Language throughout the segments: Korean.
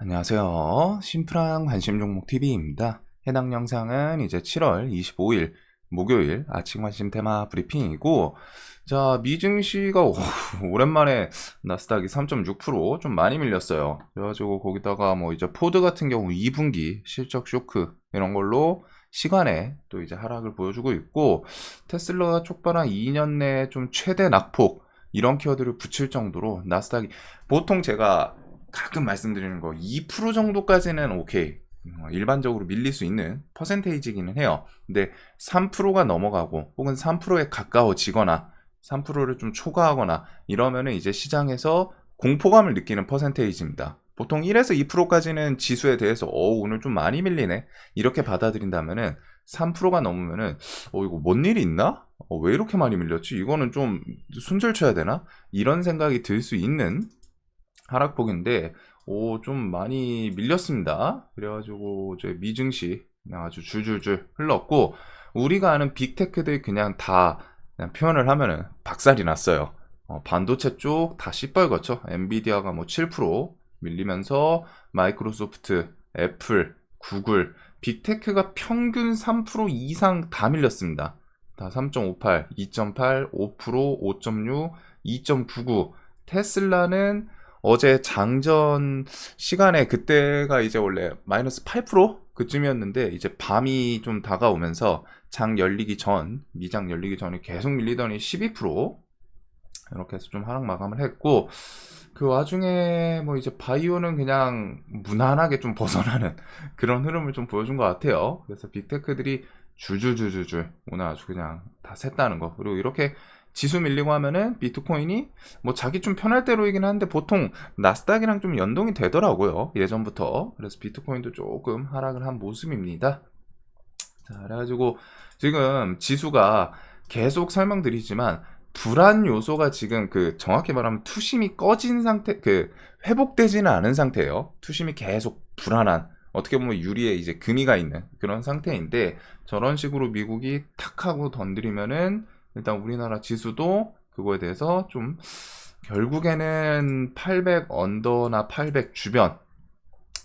안녕하세요. 심플한 관심 종목 TV입니다. 해당 영상은 이제 7월 25일 목요일 아침 관심 테마 브리핑이고, 자, 미증시가 오랜만에 나스닥이 3.6%좀 많이 밀렸어요. 그래가지고 거기다가 뭐 이제 포드 같은 경우 2분기 실적 쇼크 이런 걸로 시간에 또 이제 하락을 보여주고 있고, 테슬라가 촉발한 2년 내에 좀 최대 낙폭 이런 키워드를 붙일 정도로 나스닥이, 보통 제가 가끔 말씀드리는 거 2% 정도까지는 오케이, 일반적으로 밀릴 수 있는 퍼센테이지기는 해요. 근데 3%가 넘어가고 혹은 3%에 가까워지거나 3%를 좀 초과하거나 이러면은 이제 시장에서 공포감을 느끼는 퍼센테이지입니다. 보통 1에서 2%까지는 지수에 대해서 오늘 좀 많이 밀리네 이렇게 받아들인다면은, 3%가 넘으면은 이거 뭔 일이 있나? 왜 이렇게 많이 밀렸지? 이거는 좀 손절 쳐야 되나? 이런 생각이 들 수 있는 하락폭인데, 좀 많이 밀렸습니다. 그래가지고 저 미증시 아주 줄줄줄 흘렀고, 우리가 아는 빅테크들 그냥 표현을 하면은 박살이 났어요. 반도체 쪽 다 시뻘겋죠. 엔비디아가 뭐 7% 밀리면서 마이크로소프트, 애플, 구글, 빅테크가 평균 3% 이상 다 밀렸습니다. 다 3.58, 2.8, 5%, 5.6, 2.99. 테슬라는 어제 장전 시간에, 그때가 이제 원래 마이너스 8% 그쯤이었는데, 이제 밤이 좀 다가오면서 장 열리기 전, 미장 열리기 전에 계속 밀리더니 12% 이렇게 해서 좀 하락 마감을 했고, 그 와중에 뭐 이제 바이오는 그냥 무난하게 좀 벗어나는 그런 흐름을 좀 보여준 것 같아요. 그래서 빅테크들이 줄줄줄줄줄 오늘 아주 그냥 다 샜다는 거. 그리고 이렇게 지수 밀리고 하면은 비트코인이 뭐 자기 좀 편할 대로이긴 한데, 보통 나스닥이랑 좀 연동이 되더라고요, 예전부터. 그래서 비트코인도 조금 하락을 한 모습입니다. 자, 그래가지고 지금 지수가 계속 설명드리지만, 불안 요소가 지금 정확히 말하면 투심이 꺼진 상태, 회복되지는 않은 상태예요. 투심이 계속 불안한, 어떻게 보면 유리에 이제 금이가 있는 그런 상태인데, 저런 식으로 미국이 탁 하고 던드리면은 일단 우리나라 지수도 그거에 대해서 좀, 결국에는 800 언더나 800 주변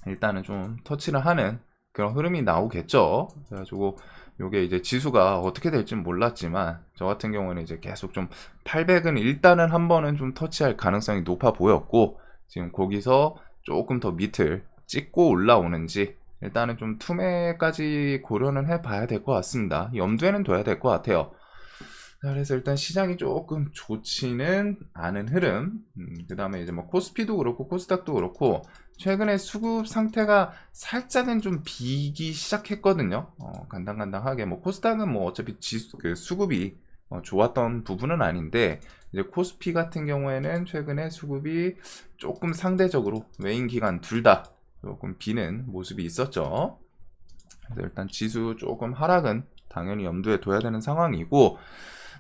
일단은 좀 터치를 하는 그런 흐름이 나오겠죠. 그래가지고 요게 이제 지수가 어떻게 될지는 몰랐지만, 저 같은 경우는 이제 계속 좀 800은 일단은 한 번은 좀 터치할 가능성이 높아 보였고, 지금 거기서 조금 더 밑을 찍고 올라오는지 일단은 좀 투매까지 고려는 해봐야 될 것 같습니다. 염두에는 둬야 될 것 같아요. 자, 그래서 일단 시장이 조금 좋지는 않은 흐름. 그 다음에 이제 뭐 코스피도 그렇고 코스닥도 그렇고 최근에 수급 상태가 살짝은 좀 비기 시작했거든요. 간당간당하게. 뭐 코스닥은 뭐 어차피 수급이 좋았던 부분은 아닌데, 이제 코스피 같은 경우에는 최근에 수급이 조금 상대적으로 외인 기관 둘 다 조금 비는 모습이 있었죠. 그래서 일단 지수 조금 하락은 당연히 염두에 둬야 되는 상황이고,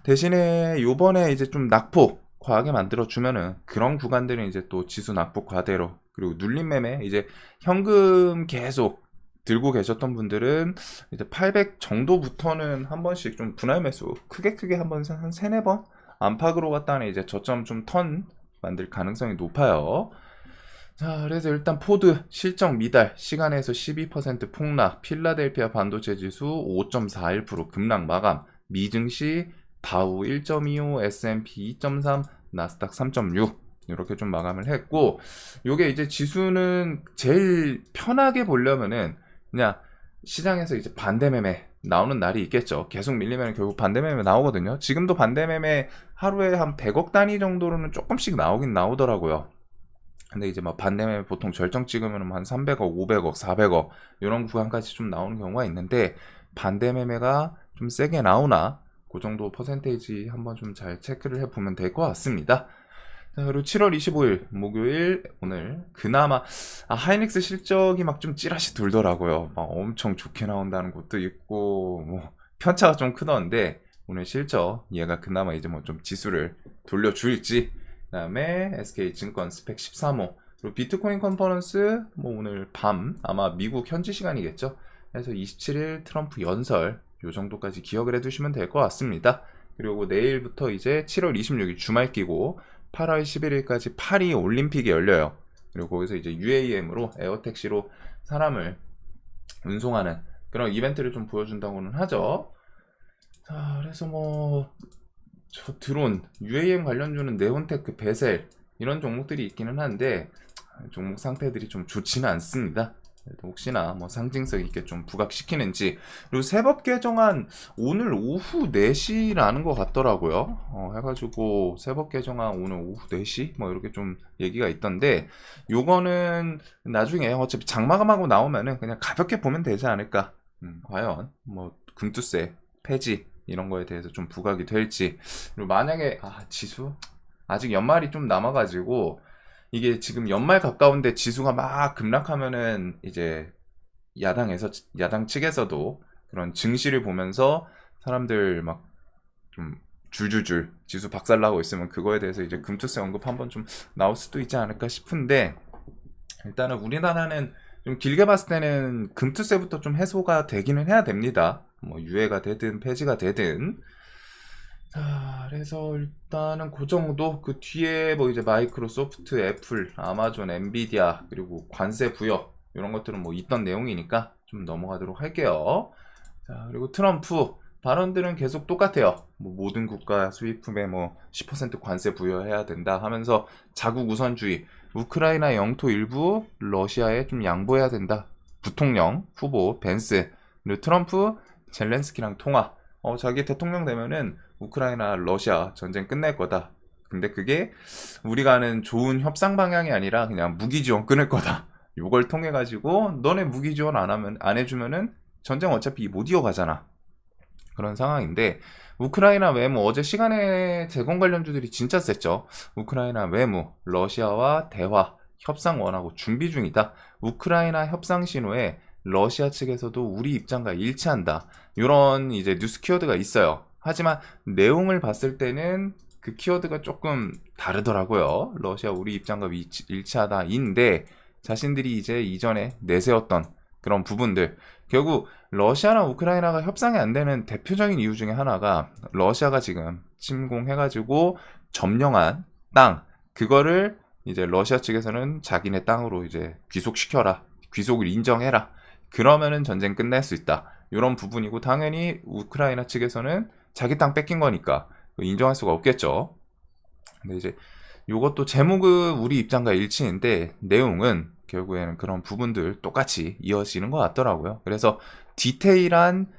대신에 요번에 이제 좀 낙폭 과하게 만들어 주면은, 그런 구간들은 이제 또 지수 낙폭 과대로, 그리고 눌림 매매, 이제 현금 계속 들고 계셨던 분들은 이제 800 정도부터는 한 번씩 좀 분할 매수 크게 한번 한 3-4번 안팎으로 갔다는 이제 저점 좀 턴 만들 가능성이 높아요. 자, 그래서 일단 포드 실적 미달 시간에서 12% 폭락, 필라델피아 반도체 지수 5.41% 급락 마감, 미증시 다우 1.25, S&P 2.3, 나스닥 3.6 이렇게 좀 마감을 했고, 요게 이제 지수는 제일 편하게 보려면은 그냥 시장에서 이제 반대 매매 나오는 날이 있겠죠. 계속 밀리면 결국 반대 매매 나오거든요. 지금도 반대 매매 하루에 한 100억 단위 정도로는 조금씩 나오긴 나오더라고요. 근데 이제 막 반대매매 보통 절정 찍으면 한 300억, 500억, 400억 이런 구간까지 좀 나오는 경우가 있는데, 반대매매가 좀 세게 나오나 그 정도 퍼센테이지 한번 좀 잘 체크를 해보면 될 것 같습니다. 자, 그리고 7월 25일 목요일, 오늘 그나마 하이닉스 실적이 막 좀 찌라시 돌더라고요. 막 엄청 좋게 나온다는 곳도 있고 뭐 편차가 좀 크던데, 오늘 실적 얘가 그나마 이제 뭐 좀 지수를 돌려줄지. 그다음에 SK증권 스펙 13호, 그리고 비트코인 컨퍼런스 뭐 오늘 밤 아마 미국 현지 시간이겠죠. 그래서 27일 트럼프 연설 요 정도까지 기억을 해두시면 될 것 같습니다. 그리고 내일부터 이제 7월 26일 주말 끼고 8월 11일까지 파리 올림픽이 열려요. 그리고 거기서 이제 UAM으로 에어택시로 사람을 운송하는 그런 이벤트를 좀 보여준다고는 하죠. 자, 그래서 뭐 저 드론, UAM 관련주는 네온테크, 베셀 이런 종목들이 있기는 한데 종목 상태들이 좀 좋지는 않습니다. 그래도 혹시나 뭐 상징성 있게 좀 부각시키는지. 그리고 세법 개정안 오늘 오후 4시라는 것 같더라고요. 해가지고 세법 개정안 오늘 오후 4시 뭐 이렇게 좀 얘기가 있던데, 요거는 나중에 어차피 장마감하고 나오면은 그냥 가볍게 보면 되지 않을까. 과연 뭐 금투세 폐지 이런 거에 대해서 좀 부각이 될지. 그리고 만약에 지수 아직 연말이 좀 남아가지고 이게 지금 연말 가까운데 지수가 막 급락하면은 이제 야당 측에서도 그런 증시를 보면서 사람들 막 좀 줄줄줄 지수 박살나고 있으면 그거에 대해서 이제 금투세 언급 한번 좀 나올 수도 있지 않을까 싶은데, 일단은 우리나라는 좀 길게 봤을 때는 금투세부터 좀 해소가 되기는 해야 됩니다. 뭐 유예가 되든 폐지가 되든. 자, 그래서 일단은 그 정도. 그 뒤에 뭐 이제 마이크로소프트, 애플, 아마존, 엔비디아 그리고 관세 부여 이런 것들은 뭐 있던 내용이니까 좀 넘어가도록 할게요. 자, 그리고 트럼프 발언들은 계속 똑같아요. 뭐 모든 국가 수입품에 뭐 10% 관세 부여해야 된다 하면서 자국 우선주의, 우크라이나 영토 일부 러시아에 좀 양보해야 된다. 부통령 후보 벤스, 그리고 트럼프 젤렌스키랑 통화. 자기 대통령 되면은 우크라이나 러시아 전쟁 끝낼 거다. 근데 그게 우리가 아는 좋은 협상 방향이 아니라 그냥 무기 지원 끊을 거다. 요걸 통해 가지고 너네 무기 지원 안 해주면은 전쟁 어차피 못 이어가잖아. 그런 상황인데, 우크라이나 외무 어제 시간에 재건 관련주들이 진짜 셌죠. 우크라이나 외무 러시아와 대화 협상 원하고 준비 중이다. 우크라이나 협상 신호에 러시아 측에서도 우리 입장과 일치한다. 이런 이제 뉴스 키워드가 있어요. 하지만 내용을 봤을 때는 그 키워드가 조금 다르더라고요. 러시아 우리 입장과 일치하다인데, 자신들이 이제 이전에 내세웠던 그런 부분들, 결국 러시아나 우크라이나가 협상이 안 되는 대표적인 이유 중에 하나가 러시아가 지금 침공해가지고 점령한 땅, 그거를 이제 러시아 측에서는 자기네 땅으로 이제 귀속시켜라, 귀속을 인정해라, 그러면은 전쟁 끝낼 수 있다. 이런 부분이고, 당연히 우크라이나 측에서는 자기 땅 뺏긴 거니까 인정할 수가 없겠죠. 근데 이제 요것도 제목은 우리 입장과 일치인데 내용은 결국에는 그런 부분들 똑같이 이어지는 것 같더라고요. 그래서 디테일한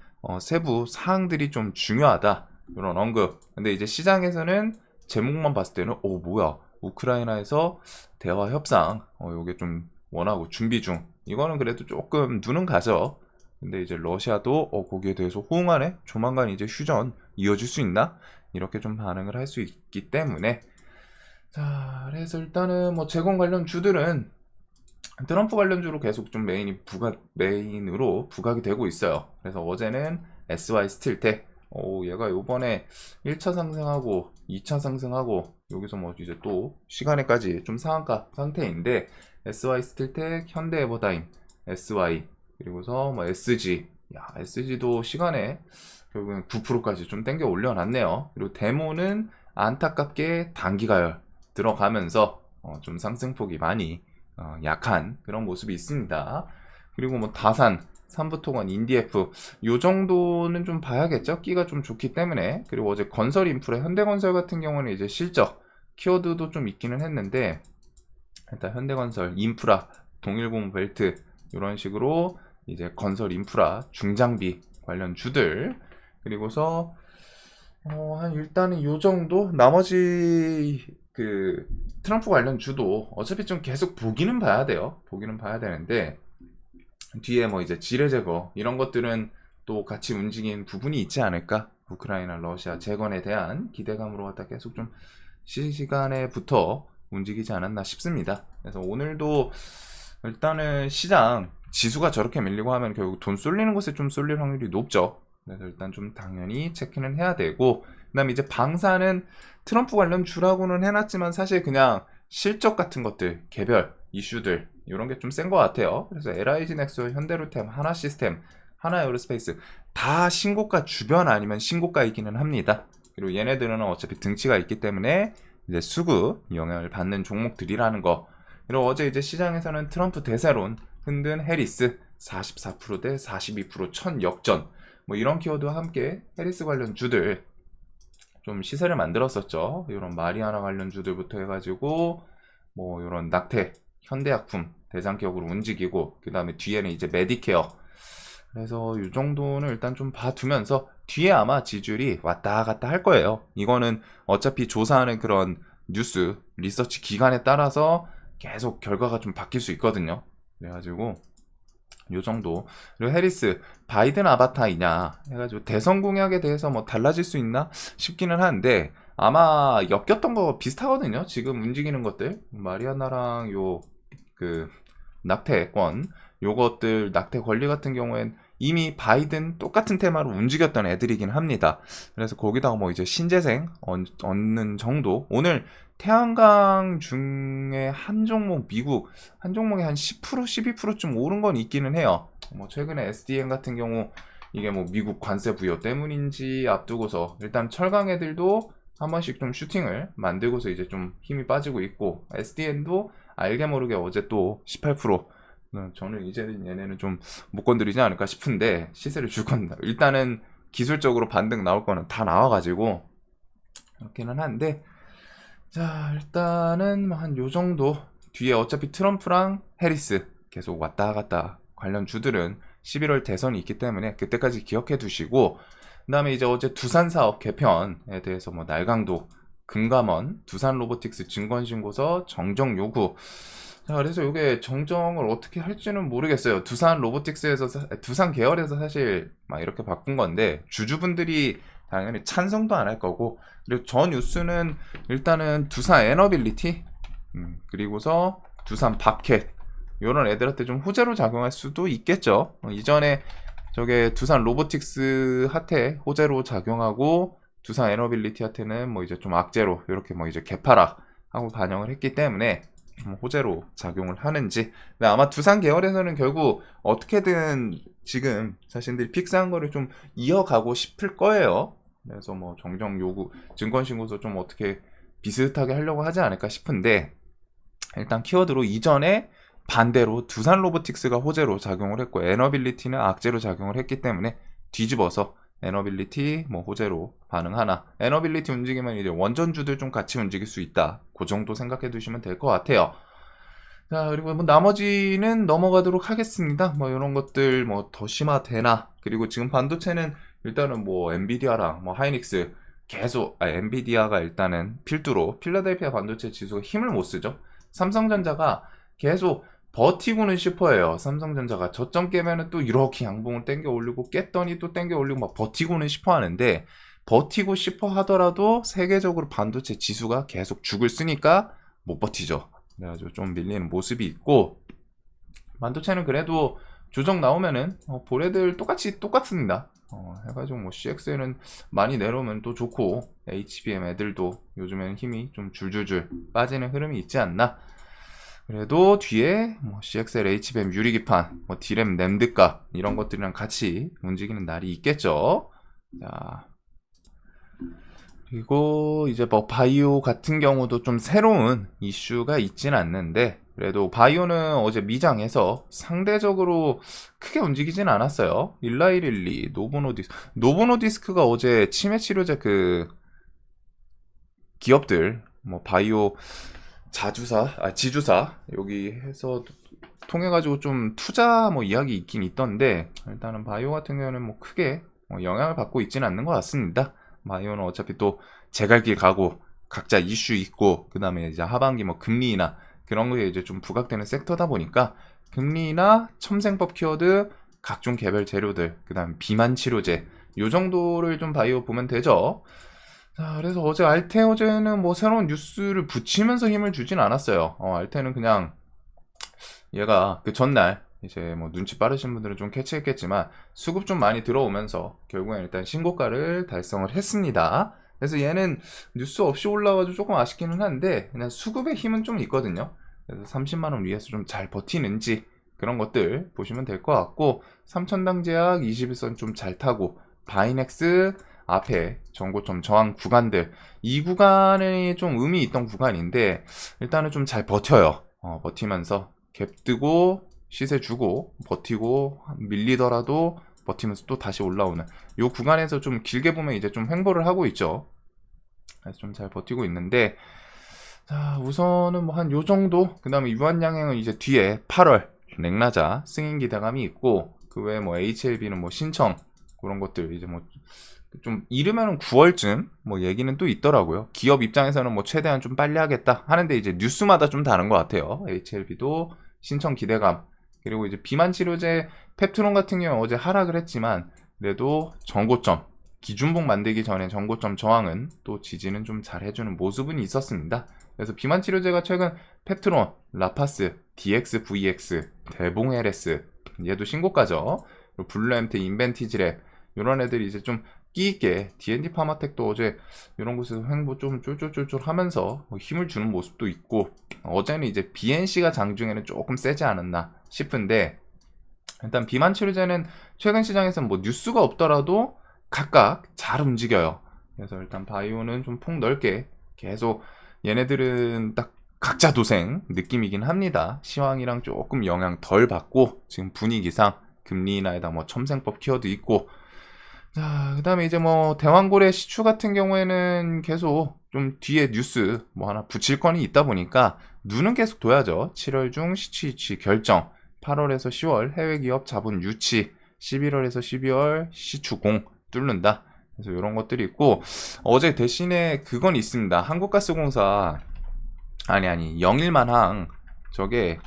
세부 사항들이 좀 중요하다, 이런 언급. 근데 이제 시장에서는 제목만 봤을 때는 뭐야, 우크라이나에서 대화 협상 요게 좀 원하고 준비 중, 이거는 그래도 조금 눈은 가죠. 근데 이제 러시아도 거기에 대해서 호응하네, 조만간 이제 휴전 이어질 수 있나, 이렇게 좀 반응을 할 수 있기 때문에. 자, 그래서 일단은 뭐 재건 관련 주들은 트럼프 관련주로 계속 좀 메인으로 부각이 되고 있어요. 그래서 어제는 SY 스틸텍, 얘가 요번에 1차 상승하고 2차 상승하고 여기서 뭐 이제 또 시간에까지 좀 상한가 상태인데, SY 스틸텍, 현대에버다임, SY, 그리고서 뭐 SG, SG도 시간에 결국엔 9%까지 좀 땡겨 올려놨네요. 그리고 데모는 안타깝게 단기가열 들어가면서 좀 상승폭이 많이 약한 그런 모습이 있습니다. 그리고 뭐 다산, 삼부토건, 인디에프 요 정도는 좀 봐야겠죠. 끼가 좀 좋기 때문에. 그리고 어제 건설 인프라, 현대건설 같은 경우는 이제 실적 키워드도 좀 있기는 했는데, 일단 현대건설, 인프라, 동일본 벨트 이런 식으로 이제 건설 인프라, 중장비 관련 주들, 그리고서 한 일단은 요 정도. 나머지 그 트럼프 관련 주도 어차피 좀 계속 보기는 봐야 돼요. 보기는 봐야 되는데, 뒤에 뭐 이제 지뢰 제거 이런 것들은 또 같이 움직인 부분이 있지 않을까. 우크라이나 러시아 재건에 대한 기대감으로 갖다 계속 좀 시간에부터 움직이지 않았나 싶습니다. 그래서 오늘도 일단은 시장 지수가 저렇게 밀리고 하면 결국 돈 쏠리는 곳에 좀 쏠릴 확률이 높죠. 그래서 일단 좀 당연히 체크는 해야 되고, 그 다음에 이제 방사는 트럼프 관련 주라고는 해놨지만 사실 그냥 실적 같은 것들, 개별 이슈들 이런 게 좀 센 것 같아요. 그래서 LIG 넥소, 현대로템, 하나시스템, 하나에어로스페이스 다 신고가 주변 아니면 신고가이기는 합니다. 그리고 얘네들은 어차피 등치가 있기 때문에 이제 수급 영향을 받는 종목들이라는 거. 그리고 어제 이제 시장에서는 트럼프 대세론 흔든 해리스 44%대 42% 천 역전 뭐 이런 키워드와 함께 해리스 관련 주들 좀 시세를 만들었었죠. 이런 마리아나 관련 주들부터 해가지고 뭐 이런 낙태, 현대약품 대장격으로 움직이고 그 다음에 뒤에는 이제 메디케어. 그래서 이 정도는 일단 좀 봐두면서 뒤에 아마 지지율이 왔다 갔다 할 거예요. 이거는 어차피 조사하는 그런 뉴스, 리서치 기간에 따라서 계속 결과가 좀 바뀔 수 있거든요. 그래가지고 요 정도. 그리고 해리스 바이든 아바타이냐 해가지고 대선 공약에 대해서 뭐 달라질 수 있나 싶기는 한데 아마 엮였던 거 비슷하거든요. 지금 움직이는 것들 마리아나랑 요 그 낙태권 요것들 낙태 권리 같은 경우엔 이미 바이든 똑같은 테마로 움직였던 애들이긴 합니다. 그래서 거기다가 뭐 이제 신재생 얻는 정도. 오늘 태양광 중에 한 종목 미국 한 종목이 한 10% 12%쯤 오른 건 있기는 해요. 뭐 최근에 SDN 같은 경우 이게 뭐 미국 관세 부여 때문인지 앞두고서 일단 철강 애들도 한 번씩 좀 슈팅을 만들고서 이제 좀 힘이 빠지고 있고 SDN도 알게 모르게 어제 또 18% 저는 이제 얘네는 좀 못 건드리지 않을까 싶은데 시세를 줄 겁니다. 일단은 기술적으로 반등 나올 거는 다 나와가지고 그렇기는 한데 자 일단은 한 요 정도 뒤에 어차피 트럼프랑 해리스 계속 왔다 갔다 관련 주들은 11월 대선이 있기 때문에 그때까지 기억해 두시고 그 다음에 이제 어제 두산 사업 개편에 대해서 뭐 날강도 금감원 두산 로보틱스 증권신고서 정정 요구. 자 그래서 이게 정정을 어떻게 할지는 모르겠어요. 두산 로보틱스에서 두산 계열에서 사실 막 이렇게 바꾼 건데 주주분들이 당연히 찬성도 안 할 거고 그리고 저 뉴스는 일단은 두산 에너빌리티 그리고서 두산 밥캣 이런 애들한테 좀 호재로 작용할 수도 있겠죠. 이전에 저게 두산 로보틱스 한테 호재로 작용하고 두산 에너빌리티 한테는 뭐 이제 좀 악재로 이렇게 뭐 이제 개파락하고 반영을 했기 때문에 좀 호재로 작용을 하는지. 근데 아마 두산 계열에서는 결국 어떻게든 지금 자신들이 픽스한 거를 좀 이어가고 싶을 거예요. 그래서 뭐 정정 요구 증권신고서 좀 어떻게 비슷하게 하려고 하지 않을까 싶은데 일단 키워드로 이전에 반대로 두산 로보틱스가 호재로 작용을 했고 에너빌리티는 악재로 작용을 했기 때문에 뒤집어서 에너빌리티 뭐 호재로 반응하나 에너빌리티 움직이면 이제 원전주들 좀 같이 움직일 수 있다. 그 정도 생각해 두시면 될 것 같아요. 자 그리고 뭐 나머지는 넘어가도록 하겠습니다. 뭐 이런 것들 뭐 더 심화되나 그리고 지금 반도체는 일단은 뭐 엔비디아랑 뭐 하이닉스 계속 엔비디아가 일단은 필두로 필라델피아 반도체 지수가 힘을 못 쓰죠. 삼성전자가 계속 버티고는 싶어해요. 삼성전자가 저점 깨면은 또 이렇게 양봉을 땡겨 올리고 깼더니 또 땡겨 올리고 막 버티고는 싶어 하는데 버티고 싶어 하더라도 세계적으로 반도체 지수가 계속 죽을 쓰니까 못 버티죠. 그래가지고 좀 밀리는 모습이 있고 반도체는 그래도 조정 나오면은 보레들 똑같습니다. 해가지고 뭐 CX에는 많이 내려오면 또 좋고 HBM 애들도 요즘에는 힘이 좀 줄줄줄 빠지는 흐름이 있지 않나. 그래도 뒤에 뭐 CXL, HBM 유리기판, 뭐 D램, 램드값 이런 것들이랑 같이 움직이는 날이 있겠죠. 자, 그리고 이제 뭐 바이오 같은 경우도 좀 새로운 이슈가 있진 않는데 그래도 바이오는 어제 미장에서 상대적으로 크게 움직이진 않았어요. 일라이릴리, 노보노디스크가 어제 치매 치료제 그 기업들 뭐 바이오 지주사 여기 해서 통해가지고 좀 투자 뭐 이야기 있긴 있던데 일단은 바이오 같은 경우는 뭐 크게 영향을 받고 있지는 않는 것 같습니다. 바이오는 어차피 또 제갈길 가고 각자 이슈 있고 그 다음에 이제 하반기 뭐 금리나 그런 거에 이제 좀 부각되는 섹터다 보니까 금리나 첨생법 키워드 각종 개별 재료들 그 다음 비만 치료제 요 정도를 좀 바이오 보면 되죠. 자, 그래서 어제 알테어제는 뭐 새로운 뉴스를 붙이면서 힘을 주진 않았어요. 알테는 그냥 얘가 그 전날 이제 뭐 눈치 빠르신 분들은 좀 캐치했겠지만 수급 좀 많이 들어오면서 결국엔 일단 신고가를 달성을 했습니다. 그래서 얘는 뉴스 없이 올라와가지고 조금 아쉽기는 한데 그냥 수급의 힘은 좀 있거든요. 그래서 30만원 위에서 좀 잘 버티는지 그런 것들 보시면 될 것 같고 3천당 제약 21선 좀 잘 타고 바이넥스 앞에 전고점 저항 구간들 이 구간이 좀 의미 있던 구간인데 일단은 좀 잘 버텨요. 버티면서 갭 뜨고 시세 주고 버티고 밀리더라도 버티면서 또 다시 올라오는 요 구간에서 좀 길게 보면 이제 좀 횡보를 하고 있죠. 그래서 좀 잘 버티고 있는데, 자, 우선은 뭐 한 요 정도. 그 다음에 유한양행은 이제 뒤에 8월 랭라자 승인 기대감이 있고, 그 외에 뭐 HLB는 뭐 신청 그런 것들 이제 뭐 좀 이르면은 9월쯤 뭐 얘기는 또 있더라고요. 기업 입장에서는 뭐 최대한 좀 빨리 하겠다 하는데 이제 뉴스마다 좀 다른 것 같아요. HLB도 신청 기대감, 그리고 이제 비만 치료제 펩트론 같은 경우 어제 하락을 했지만 그래도 정고점 기준봉 만들기 전에 정고점 저항은 또 지지는 좀 잘 해주는 모습은 있었습니다. 그래서 비만 치료제가 최근 펩트론, 라파스, DX, VX, 대봉 LS 얘도 신고가죠. 그리고 블루엠트, 인벤티지랩 이런 애들이 이제 좀 끼있게, D&D 파마텍도 어제 이런 곳에서 횡보 좀 쫄쫄쫄쫄 하면서 힘을 주는 모습도 있고, 어제는 이제 BNC가 장중에는 조금 세지 않았나 싶은데, 일단 비만 치료제는 최근 시장에서는 뭐 뉴스가 없더라도 각각 잘 움직여요. 그래서 일단 바이오는 좀 폭 넓게 계속, 얘네들은 딱 각자 도생 느낌이긴 합니다. 시황이랑 조금 영향 덜 받고 지금 분위기상 금리 인하에다 뭐 첨생법 키워드 있고, 자, 그 다음에 이제 뭐 대왕고래 시추 같은 경우에는 계속 좀 뒤에 뉴스 뭐 하나 붙일 건이 있다 보니까 눈은 계속 둬야죠. 7월 중 시추 이취 결정, 8월에서 10월 해외 기업 자본 유치, 11월에서 12월 시추 공 뚫는다. 그래서 이런 것들이 있고, 어제 대신에 그건 있습니다. 한국가스공사 영일만항, 저게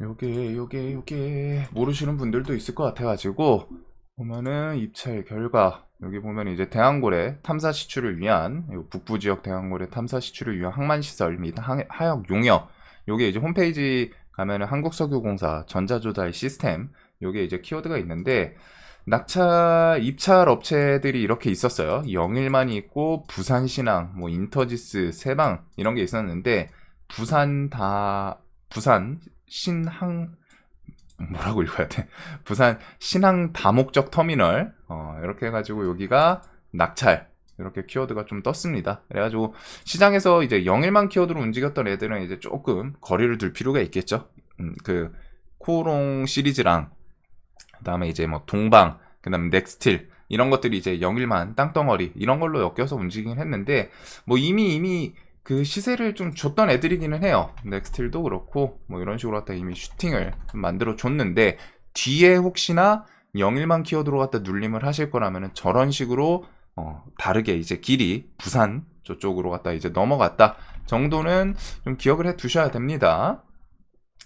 요게 모르시는 분들도 있을 것 같아가지고 보면은 입찰 결과, 여기 보면 이제 대왕고래 탐사 시추를 위한, 북부 지역 대왕고래 탐사 시추를 위한 항만 시설 및 하역 용역, 요게 이제 홈페이지 가면은 한국석유공사 전자조달 시스템, 요게 이제 키워드가 있는데, 낙차 입찰 업체들이 이렇게 있었어요. 영일만이 있고 부산신항, 뭐 인터지스, 세방 이런 게 있었는데, 부산 신항, 뭐라고 읽어야 돼? 부산 신항 다목적 터미널, 이렇게 해가지고 여기가 낙찰, 이렇게 키워드가 좀 떴습니다. 그래가지고 시장에서 이제 영일만 키워드로 움직였던 애들은 이제 조금 거리를 둘 필요가 있겠죠. 그 코오롱 시리즈랑 그다음에 이제 뭐 동방, 그다음에 넥스틸 이런 것들이 이제 영일만 땅덩어리 이런 걸로 엮여서 움직이긴 했는데, 뭐 이미 그 시세를 좀 줬던 애들이기는 해요. 넥스틸도 그렇고 뭐 이런 식으로 갖다 이미 슈팅을 좀 만들어 줬는데, 뒤에 혹시나 영일만 키워드로 갖다 눌림을 하실 거라면은 저런 식으로 다르게 이제 길이 부산 저쪽으로 갖다 이제 넘어갔다 정도는 좀 기억을 해 두셔야 됩니다.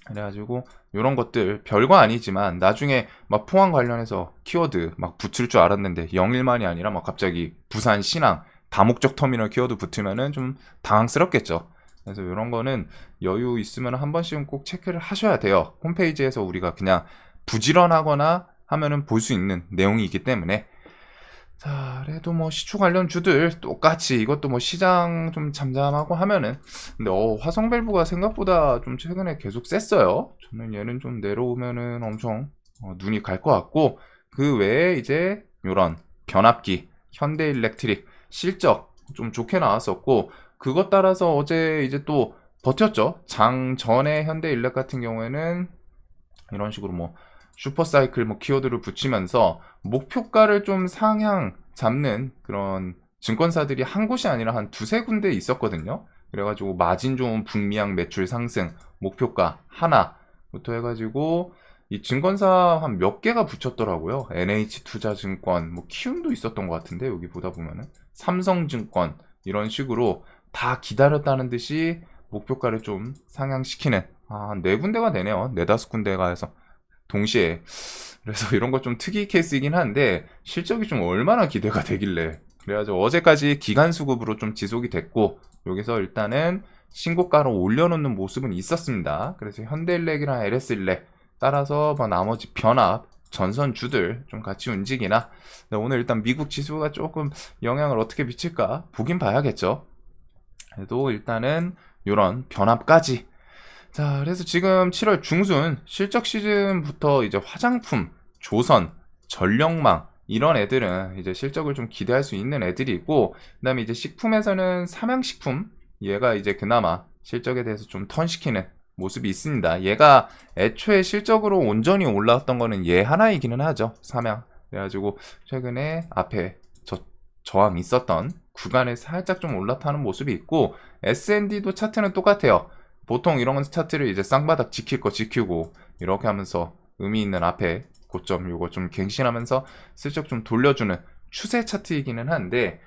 그래가지고 이런 것들 별거 아니지만 나중에 막 포항 관련해서 키워드 막 붙을 줄 알았는데 영일만이 아니라 막 갑자기 부산 신항 다목적 터미널 키워드 붙으면은 좀 당황스럽겠죠. 그래서 이런 거는 여유 있으면 한 번씩은 꼭 체크를 하셔야 돼요. 홈페이지에서 우리가 그냥 부지런하거나 하면은 볼 수 있는 내용이기 때문에. 자, 그래도 뭐 시추 관련 주들 똑같이 이것도 뭐 시장 좀 잠잠하고 하면은, 근데 화성밸브가 생각보다 좀 최근에 계속 셌어요. 저는 얘는 좀 내려오면은 엄청 눈이 갈 것 같고, 그 외에 이제 요런 변압기 현대일렉트릭 실적 좀 좋게 나왔었고, 그것 따라서 어제 이제 또 버텼죠. 장 전에 현대일렉 같은 경우에는 이런 식으로 뭐 슈퍼사이클 뭐 키워드를 붙이면서 목표가를 좀 상향 잡는 그런 증권사들이 한 곳이 아니라 한 두세 군데 있었거든요. 그래가지고 마진 좋은 북미양 매출 상승 목표가 하나부터 해가지고 이 증권사 한 몇 개가 붙였더라고요. NH투자증권, 뭐 키움도 있었던 것 같은데, 여기 보다 보면은 삼성증권 이런 식으로 다 기다렸다는 듯이 목표가를 좀 상향시키는, 네 군데가 되네요. 네다섯 군데가 해서 동시에. 그래서 이런 거 좀 특이 케이스이긴 한데 실적이 좀 얼마나 기대가 되길래. 그래가지고 어제까지 기간 수급으로 좀 지속이 됐고, 여기서 일단은 신고가로 올려놓는 모습은 있었습니다. 그래서 현대일렉이랑 LS일렉 따라서 뭐 나머지 변압 전선주들 좀 같이 움직이나. 오늘 일단 미국 지수가 조금 영향을 어떻게 미칠까 보긴 봐야겠죠. 그래도 일단은 이런 변압까지. 자, 그래서 지금 7월 중순 실적 시즌부터 이제 화장품, 조선, 전력망 이런 애들은 이제 실적을 좀 기대할 수 있는 애들이고, 그다음에 이제 식품에서는 삼양식품, 얘가 이제 그나마 실적에 대해서 좀 턴시키는 모습이 있습니다. 얘가 애초에 실적으로 온전히 올라왔던 거는 얘 하나이기는 하죠. 삼양. 그래가지고 최근에 앞에 저항 있었던 구간에 살짝 좀 올라타는 모습이 있고, S&D도 차트는 똑같아요. 보통 이런 차트를 이제 쌍바닥 지킬 거 지키고 이렇게 하면서 의미 있는 앞에 고점 요거 좀 갱신하면서 슬쩍 좀 돌려주는 추세 차트이기는 한데,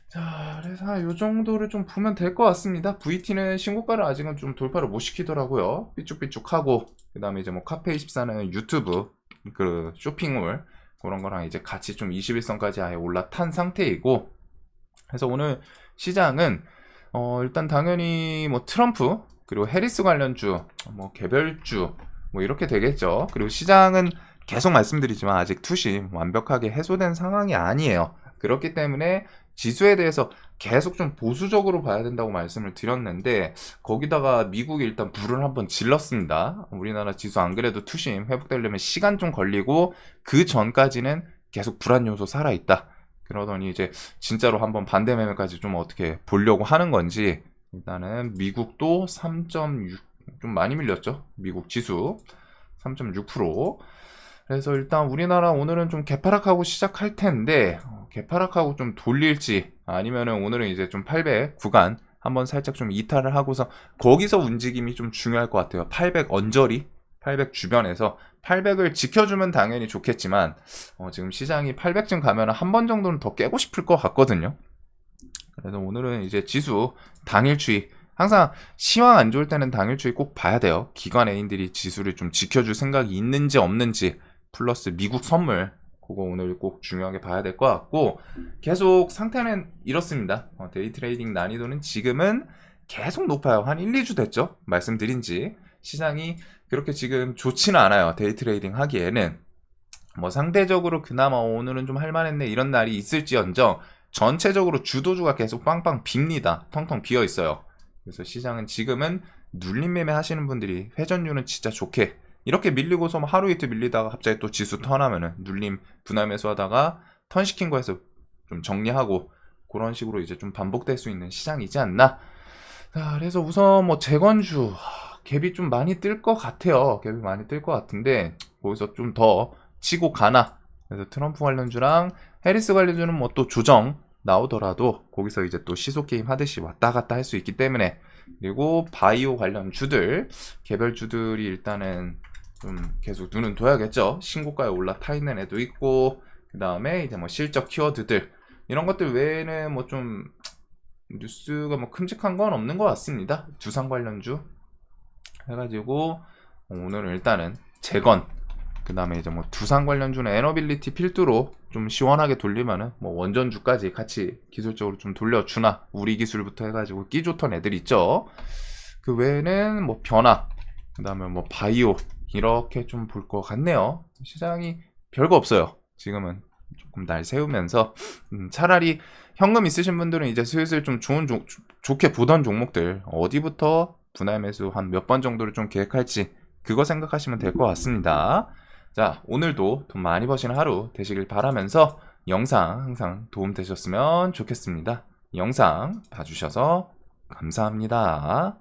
자, 그래서 요 정도를 좀 보면 될 것 같습니다. VT는 신고가를 아직은 좀 돌파를 못 시키더라고요. 삐쭉삐쭉하고, 그 다음에 이제 뭐 카페24는 유튜브 그 쇼핑몰 그런 거랑 이제 같이 좀 21선까지 아예 올라탄 상태이고, 그래서 오늘 시장은 일단 당연히 뭐 트럼프 그리고 해리스 관련주, 뭐 개별주 뭐 이렇게 되겠죠. 그리고 시장은 계속 말씀드리지만 아직 투심 완벽하게 해소된 상황이 아니에요. 그렇기 때문에 지수에 대해서 계속 좀 보수적으로 봐야 된다고 말씀을 드렸는데, 거기다가 미국이 일단 불을 한번 질렀습니다. 우리나라 지수 안 그래도 투심 회복되려면 시간 좀 걸리고 그 전까지는 계속 불안 요소 살아있다. 그러더니 이제 진짜로 한번 반대 매매까지 좀 어떻게 보려고 하는 건지, 일단은 미국도 3.6, 좀 많이 밀렸죠. 미국 지수 3.6%. 그래서 일단 우리나라 오늘은 좀 개파락하고 시작할 텐데, 개파락하고 좀 돌릴지 아니면은 오늘은 이제 좀 800 구간 한번 살짝 좀 이탈을 하고서 거기서 움직임이 좀 중요할 것 같아요. 800 언저리, 800 주변에서 800을 지켜주면 당연히 좋겠지만 지금 시장이 800쯤 가면 한 번 정도는 더 깨고 싶을 것 같거든요. 그래서 오늘은 이제 지수 당일추이, 항상 시황 안 좋을 때는 당일추이 꼭 봐야 돼요. 기관 애인들이 지수를 좀 지켜줄 생각이 있는지 없는지, 플러스 미국 선물 그거 오늘 꼭 중요하게 봐야 될 것 같고, 계속 상태는 이렇습니다. 데이 트레이딩 난이도는 지금은 계속 높아요. 한 1, 2주 됐죠? 말씀드린 지. 시장이 그렇게 지금 좋지는 않아요. 데이 트레이딩 하기에는. 뭐 상대적으로 그나마 오늘은 좀 할만했네 이런 날이 있을지언정 전체적으로 주도주가 계속 빵빵 빕니다. 텅텅 비어 있어요. 그래서 시장은 지금은 눌림 매매 하시는 분들이 회전율은 진짜 좋게, 이렇게 밀리고서 하루 이틀 밀리다가 갑자기 또 지수 턴하면은 눌림 분할 매수하다가 턴 시킨 거에서 좀 정리하고, 그런 식으로 이제 좀 반복될 수 있는 시장이지 않나. 자, 그래서 우선 뭐 재건주 갭이 좀 많이 뜰 것 같아요. 갭이 많이 뜰 것 같은데 거기서 좀 더 치고 가나. 그래서 트럼프 관련주랑 해리스 관련주는 뭐 또 조정 나오더라도 거기서 이제 또 시소 게임 하듯이 왔다 갔다 할 수 있기 때문에, 그리고 바이오 관련주들 개별주들이 일단은 좀 계속 눈은 둬야겠죠. 신고가에 올라타 있는 애도 있고, 그 다음에 이제 뭐 실적 키워드들 이런 것들 외에는 뭐 좀 뉴스가 뭐 큼직한 건 없는 것 같습니다. 두산 관련주 해가지고 오늘은 일단은 재건, 그 다음에 이제 뭐 두산 관련주는 에너빌리티 필두로 좀 시원하게 돌리면은 뭐 원전주까지 같이 기술적으로 좀 돌려주나, 우리 기술부터 해가지고 끼 좋던 애들 있죠. 그 외에는 뭐 변화, 그 다음에 뭐 바이오 이렇게 좀 볼 것 같네요. 시장이 별거 없어요. 지금은 조금 날 세우면서 차라리 현금 있으신 분들은 이제 슬슬 좀 좋게 보던 종목들 어디부터 분할 매수 한 몇 번 정도를 좀 계획할지 그거 생각하시면 될 것 같습니다. 자, 오늘도 돈 많이 버시는 하루 되시길 바라면서 영상 항상 도움 되셨으면 좋겠습니다. 영상 봐주셔서 감사합니다.